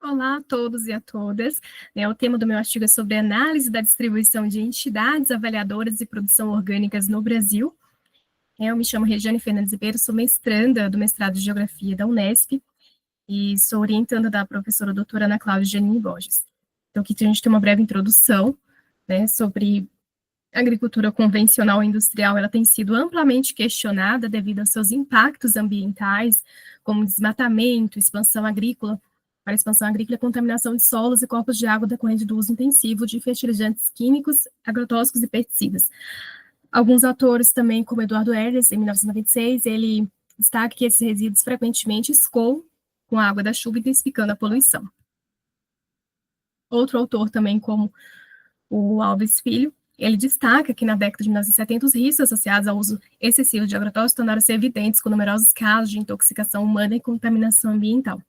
Olá a todos e a todas. O tema do meu artigo é sobre análise da distribuição de entidades avaliadoras de produção orgânicas no Brasil. Eu me chamo Regiane Fernandes Ribeiro, sou mestranda do mestrado de Geografia da Unesp e sou orientanda da professora doutora Ana Cláudia Janine Borges. Então, aqui a gente tem uma breve introdução, sobre a agricultura convencional e industrial. Ela tem sido amplamente questionada devido aos seus impactos ambientais, como desmatamento, expansão agrícola, para expansão agrícola, contaminação de solos e corpos de água decorrente do uso intensivo de fertilizantes químicos, agrotóxicos e pesticidas. Alguns autores também, como Eduardo Ehlers, em 1996, ele destaca que esses resíduos frequentemente escoam com a água da chuva, intensificando a poluição. Outro autor também, como o Alves Filho, ele destaca que na década de 1970 os riscos associados ao uso excessivo de agrotóxicos tornaram-se evidentes com numerosos casos de intoxicação humana e contaminação ambiental.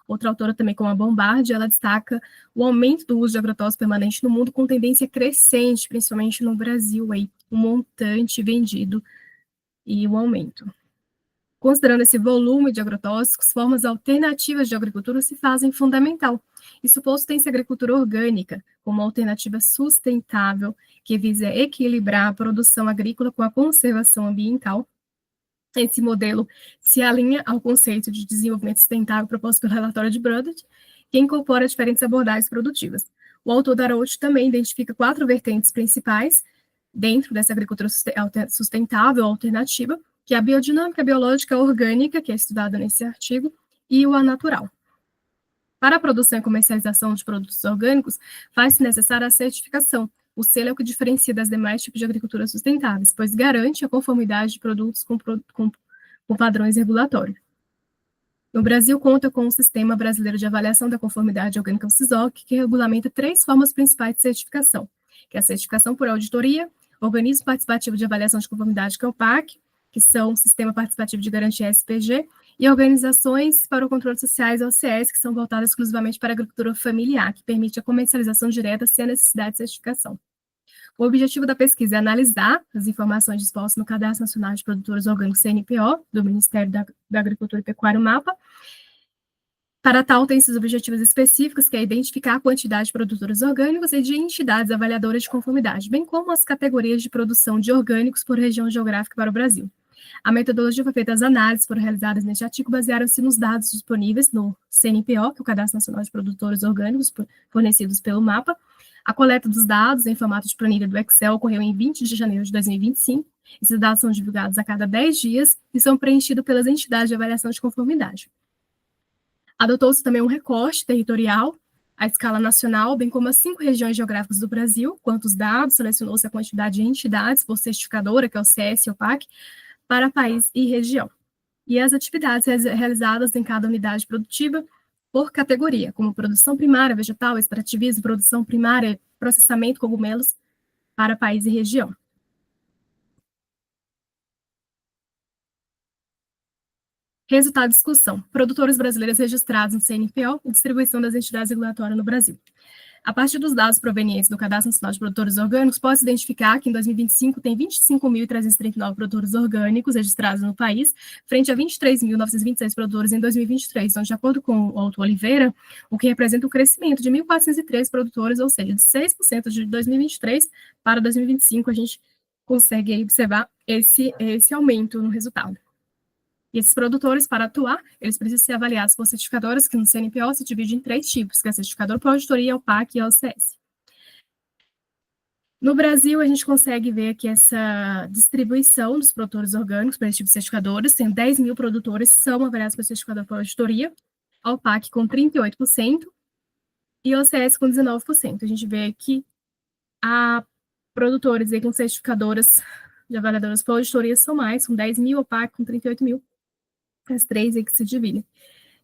Outra autora também, como a Bombardi, ela destaca o aumento do uso de agrotóxicos permanente no mundo com tendência crescente, principalmente no Brasil, aí, o montante vendido e o aumento. Considerando esse volume de agrotóxicos, formas alternativas de agricultura se fazem fundamental. Isso posto tem-se a agricultura orgânica como alternativa sustentável que visa equilibrar a produção agrícola com a conservação ambiental. Esse modelo se alinha ao conceito de desenvolvimento sustentável proposto pelo relatório de Brundtland, que incorpora diferentes abordagens produtivas. O autor Darauch também identifica 4 vertentes principais dentro dessa agricultura sustentável alternativa, que é a biodinâmica, a biológica, a orgânica, que é estudada nesse artigo, e o anatural. Para a produção e comercialização de produtos orgânicos, faz-se necessária a certificação. O selo é o que diferencia das demais tipos de agricultura sustentáveis, pois garante a conformidade de produtos com padrões regulatórios. O Brasil conta com o Sistema Brasileiro de Avaliação da Conformidade Orgânica, o SISOC, que regulamenta 3 formas principais de certificação, que é a certificação por auditoria, Organismo Participativo de Avaliação de Conformidade, que é o PAC, que são o Sistema Participativo de Garantia SPG, e organizações para o controle sociais, OCS, que são voltadas exclusivamente para a agricultura familiar, que permite a comercialização direta sem a necessidade de certificação. O objetivo da pesquisa é analisar as informações dispostas no Cadastro Nacional de Produtores Orgânicos, CNPO, do Ministério da Agricultura e Pecuária, MAPA. Para tal, tem esses objetivos específicos, que é identificar a quantidade de produtores orgânicos e de entidades avaliadoras de conformidade, bem como as categorias de produção de orgânicos por região geográfica para o Brasil. A metodologia foi feita, as análises foram realizadas neste artigo, basearam-se nos dados disponíveis no CNPO, que é o Cadastro Nacional de Produtores Orgânicos, fornecidos pelo MAPA. A coleta dos dados em formato de planilha do Excel ocorreu em 20 de janeiro de 2025. Esses dados são divulgados a cada 10 dias e são preenchidos pelas entidades de avaliação de conformidade. Adotou-se também um recorte territorial à escala nacional, bem como as 5 regiões geográficas do Brasil. Quanto os dados, selecionou-se a quantidade de entidades por certificadora, que é o CS e o PAC, para país e região. E as atividades realizadas em cada unidade produtiva por categoria, como produção primária, vegetal, extrativismo, produção primária, processamento, cogumelos, para país e região. Resultado de discussão. Produtores brasileiros registrados no CNPO e distribuição das entidades regulatórias no Brasil. A partir dos dados provenientes do Cadastro Nacional de Produtores Orgânicos, pode-se identificar que em 2025 tem 25.339 produtores orgânicos registrados no país, frente a 23.926 produtores em 2023. Então, de acordo com o autor Oliveira, o que representa um crescimento de 1.403 produtores, ou seja, de 6% de 2023 para 2025, a gente consegue observar esse aumento no resultado. E esses produtores, para atuar, eles precisam ser avaliados por certificadoras, que no CNPO se divide em 3 tipos, que é a certificadora por auditoria, o PAC e o OCS. No Brasil, a gente consegue ver aqui essa distribuição dos produtores orgânicos para esse tipo de certificadores, sendo 10 mil produtores são avaliados pelo certificador por auditoria, o PAC com 38% e o OCS com 19%. A gente vê aqui a produtores aí com certificadoras de avaliadoras por auditoria são mais, com 10 mil, o PAC com 38 mil. As 3 aí que se dividem.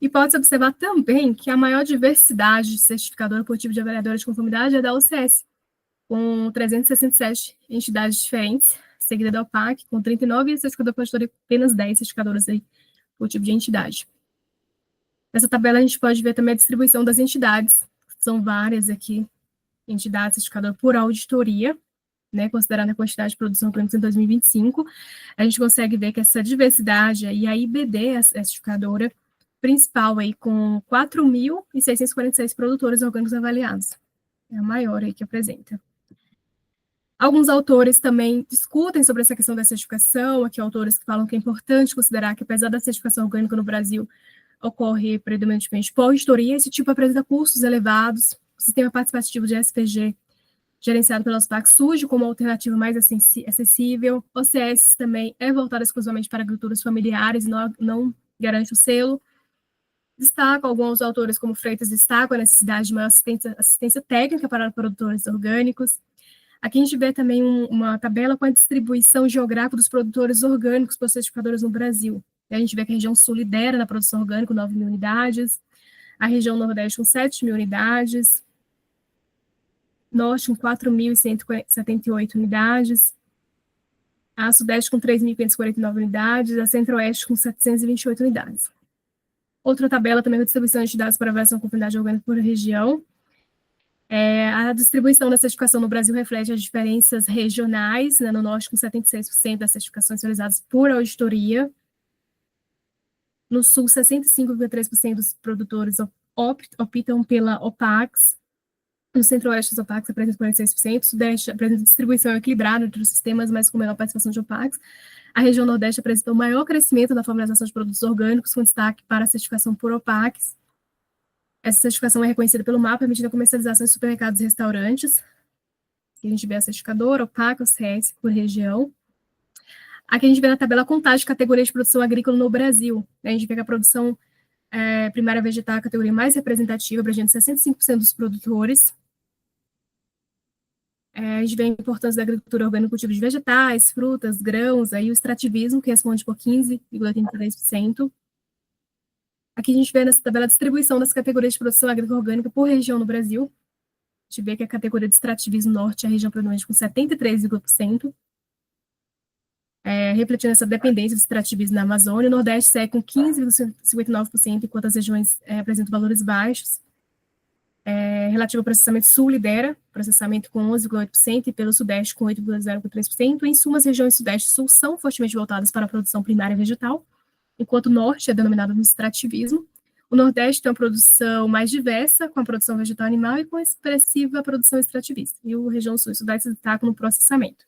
E pode-se observar também que a maior diversidade de certificadora por tipo de avaliadora de conformidade é da OCS, com 367 entidades diferentes, seguida da OPAC, com 39, e a certificadora por auditoria apenas 10 certificadoras aí por tipo de entidade. Nessa tabela a gente pode ver também a distribuição das entidades, são várias aqui, entidades certificadoras por auditoria, considerando a quantidade de produção orgânica em 2025, a gente consegue ver que essa diversidade, e a IBD, a certificadora principal aí com 4.646 produtores orgânicos avaliados. É a maior aí que apresenta. Alguns autores também discutem sobre essa questão da certificação, aqui autores que falam que é importante considerar que, apesar da certificação orgânica no Brasil ocorre predominantemente por auditoria, esse tipo apresenta custos elevados. O sistema participativo de SPG, gerenciado pela OSPAC, surge como alternativa mais acessível. O OCS também é voltado exclusivamente para agriculturas familiares, não garante o selo. Destaco alguns autores, como Freitas, destacam a necessidade de uma assistência técnica para produtores orgânicos. Aqui a gente vê também uma tabela com a distribuição geográfica dos produtores orgânicos por certificadores no Brasil. A gente vê que a região sul lidera na produção orgânica, 9.000 unidades, a região nordeste com 7.000 unidades, norte com 4.178 unidades, a sudeste com 3.549 unidades, a centro-oeste com 728 unidades. Outra tabela também com distribuição de dados para avaliação da conformidade orgânica por região. A distribuição da certificação no Brasil reflete as diferenças regionais, né, no norte com 76% das certificações realizadas por auditoria. No sul, 65,3% dos produtores optam pela OPACS. No centro-oeste, os OPACs apresentam 46%. O sudeste apresenta distribuição equilibrada entre os sistemas, mas com menor participação de OPACs. A região nordeste apresenta o maior crescimento na formalização de produtos orgânicos, com destaque para a certificação por OPACs. Essa certificação é reconhecida pelo MAPA, permitindo a comercialização em supermercados e restaurantes. Aqui a gente vê a certificadora, OPAC, OCS por região. Aqui a gente vê na tabela a contagem de categorias de produção agrícola no Brasil. A gente vê que a produção primária vegetal é a categoria mais representativa, abrangendo 65% dos produtores. A gente vê a importância da agricultura orgânica no cultivo de vegetais, frutas, grãos, aí o extrativismo, que responde por 15,83%. Aqui a gente vê nessa tabela a distribuição das categorias de produção agrícola orgânica por região no Brasil. A gente vê que a categoria de extrativismo norte é a região predominante com 73,5%, refletindo essa dependência do extrativismo na Amazônia. O Nordeste segue com 15,59%, enquanto as regiões apresentam valores baixos. Relativo ao processamento, Sul lidera, processamento com 11,8% e pelo Sudeste com 8,03%. Em suma, as regiões Sudeste e Sul são fortemente voltadas para a produção primária vegetal, enquanto o Norte é denominado no extrativismo. O Nordeste tem uma produção mais diversa, com a produção vegetal animal e com expressiva produção extrativista. E a região Sul e Sudeste se destacam no processamento.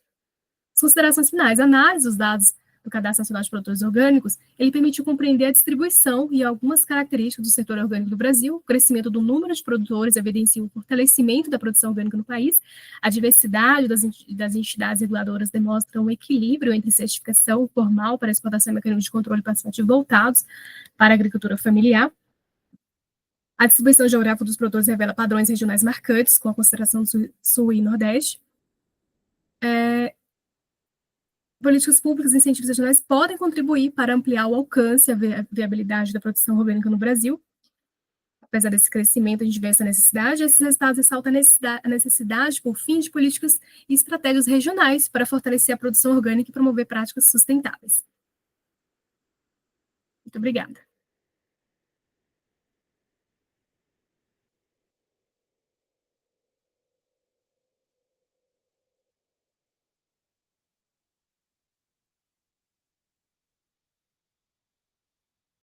As considerações finais. A análise dos dados do Cadastro Nacional de Produtores Orgânicos, ele permitiu compreender a distribuição e algumas características do setor orgânico do Brasil, o crescimento do número de produtores evidencia o fortalecimento da produção orgânica no país, a diversidade das entidades reguladoras demonstra um equilíbrio entre certificação formal para exportação e mecanismos de controle participativo voltados para a agricultura familiar. A distribuição geográfica dos produtores revela padrões regionais marcantes, com a consideração do Sul e Nordeste. Políticas públicas e incentivos regionais podem contribuir para ampliar o alcance e a viabilidade da produção orgânica no Brasil. Apesar desse crescimento, a gente vê essa necessidade. Esses resultados ressaltam a necessidade, por fim, de políticas e estratégias regionais para fortalecer a produção orgânica e promover práticas sustentáveis. Muito obrigada.